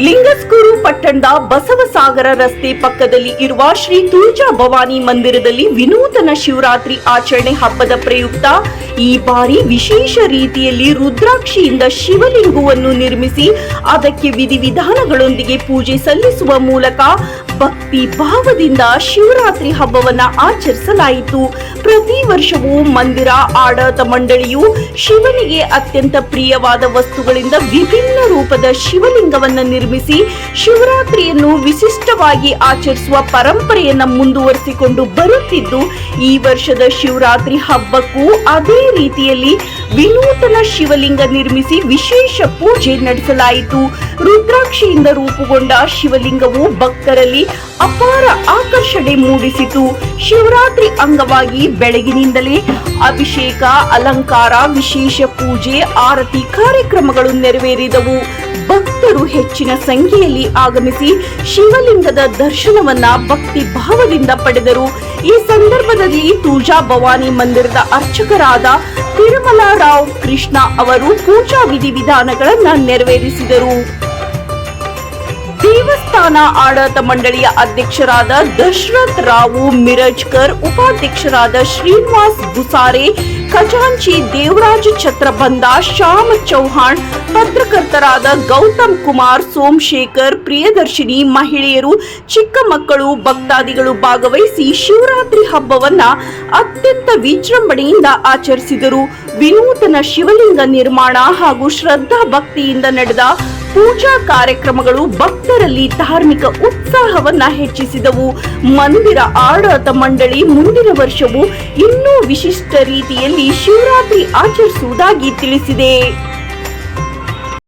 ಲಿಂಗಸ್ಕೂರು ಪಟ್ಟಣದ ಬಸವಸಾಗರ ರಸ್ತೆ ಪಕ್ಕದಲ್ಲಿ ಇರುವ ಶ್ರೀ ತುಳಜಾ ಭವಾನಿ ಮಂದಿರದಲ್ಲಿ ವಿನೂತನ ಶಿವರಾತ್ರಿ ಆಚರಣೆ ಹಬ್ಬದ ಪ್ರಯುಕ್ತ ಈ ಬಾರಿ ವಿಶೇಷ ರೀತಿಯಲ್ಲಿ ರುದ್ರಾಕ್ಷಿಯಿಂದ ಶಿವಲಿಂಗವನ್ನು ನಿರ್ಮಿಸಿ ಅದಕ್ಕೆ ವಿಧಿವಿಧಾನಗಳೊಂದಿಗೆ ಪೂಜೆ ಸಲ್ಲಿಸುವ ಮೂಲಕ ಭಕ್ತಿ ಭಾವದಿಂದ ಶಿವರಾತ್ರಿ ಹಬ್ಬವನ್ನ ಆಚರಿಸಲಾಯಿತು. ಪ್ರತಿ ವರ್ಷವೂ ಮಂದಿರ ಆಡಳಿತ ಮಂಡಳಿಯು ಶಿವನಿಗೆ ಅತ್ಯಂತ ಪ್ರಿಯವಾದ ವಸ್ತುಗಳಿಂದ ವಿಭಿನ್ನ ರೂಪದ ಶಿವಲಿಂಗವನ್ನು ನಿರ್ಮಿಸಿ ಶಿವರಾತ್ರಿಯನ್ನು ವಿಶಿಷ್ಟವಾಗಿ ಆಚರಿಸುವ ಪರಂಪರೆಯನ್ನ ಮುಂದುವರಿಸಿಕೊಂಡು ಬರುತ್ತಿದ್ದು, ಈ ವರ್ಷದ ಶಿವರಾತ್ರಿ ಹಬ್ಬಕ್ಕೂ ಅದೇ ರೀತಿಯಲ್ಲಿ ವಿನೂತನ ಶಿವಲಿಂಗ ನಿರ್ಮಿಸಿ ವಿಶೇಷ ಪೂಜೆ ನಡೆಸಲಾಯಿತು. ರುದ್ರಾಕ್ಷಿಯಿಂದ ರೂಪುಗೊಂಡ ಶಿವಲಿಂಗವು ಭಕ್ತರಲ್ಲಿ ಅಪಾರ ಆಕರ್ಷಣೆ ಮೂಡಿಸಿತು. ಶಿವರಾತ್ರಿ ಅಂಗವಾಗಿ ಬೆಳಗಿನಿಂದಲೇ ಅಭಿಷೇಕ, ಅಲಂಕಾರ, ವಿಶೇಷ ಪೂಜೆ, ಆರತಿ ಕಾರ್ಯಕ್ರಮಗಳು ನೆರವೇರಿದವು. ಭಕ್ತರು ಹೆಚ್ಚಿನ ಸಂಖ್ಯೆಯಲ್ಲಿ ಆಗಮಿಸಿ ಶಿವಲಿಂಗದ ದರ್ಶನವನ್ನ ಭಕ್ತಿ ಭಾವದಿಂದ ಪಡೆದರು. ಈ ಸಂದರ್ಭದಲ್ಲಿ ತುಳಜಾ ಭವಾನಿ ಮಂದಿರದ ಅರ್ಚಕರಾದ ತಿರುಮಲರಾವ್ ಕೃಷ್ಣ ಅವರು ಪೂಜಾ ವಿಧಿವಿಧಾನಗಳನ್ನು ನೆರವೇರಿಸಿದರು. ದೇವಸ್ಥಾನ ಆಡಳಿತ ಮಂಡಳಿಯ ಅಧ್ಯಕ್ಷರಾದ ದಶರಥ್ ರಾವು ಮಿರಜ್ಕರ್, ಉಪಾಧ್ಯಕ್ಷರಾದ ಶ್ರೀನಿವಾಸ್ ಬುಸಾರೆ, ಖಜಾಂಚಿ ದೇವರಾಜ್ ಛತ್ರಬಂಧ, ಶ್ಯಾಮ್ ಚೌಹಾಣ್, ಪತ್ರಕರ್ತರಾದ ಗೌತಮ್ ಕುಮಾರ್, ಸೋಮಶೇಖರ್, ಪ್ರಿಯದರ್ಶಿನಿ, ಮಹಿಳೆಯರು, ಚಿಕ್ಕ ಮಕ್ಕಳು, ಭಕ್ತಾದಿಗಳು ಭಾಗವಹಿಸಿ ಶಿವರಾತ್ರಿ ಹಬ್ಬವನ್ನ ಅತ್ಯಂತ ವಿಜೃಂಭಣೆಯಿಂದ ಆಚರಿಸಿದರು. ವಿನೂತನ ಶಿವಲಿಂಗ ನಿರ್ಮಾಣ ಹಾಗೂ ಶ್ರದ್ಧಾ ಭಕ್ತಿಯಿಂದ ನಡೆದ ಪೂಜಾ ಕಾರ್ಯಕ್ರಮಗಳು ಭಕ್ತರಲ್ಲಿ ಧಾರ್ಮಿಕ ಉತ್ಸಾಹವನ್ನ ಹೆಚ್ಚಿಸಿದವು. ಮಂದಿರ ಆಡಳಿತ ಮಂಡಳಿ ಮುಂದಿನ ವರ್ಷವೂ ಇನ್ನೂ ವಿಶಿಷ್ಟ ರೀತಿಯಲ್ಲಿ ಶಿವರಾತ್ರಿ ಆಚರಿಸುವುದಾಗಿ ತಿಳಿಸಿದೆ.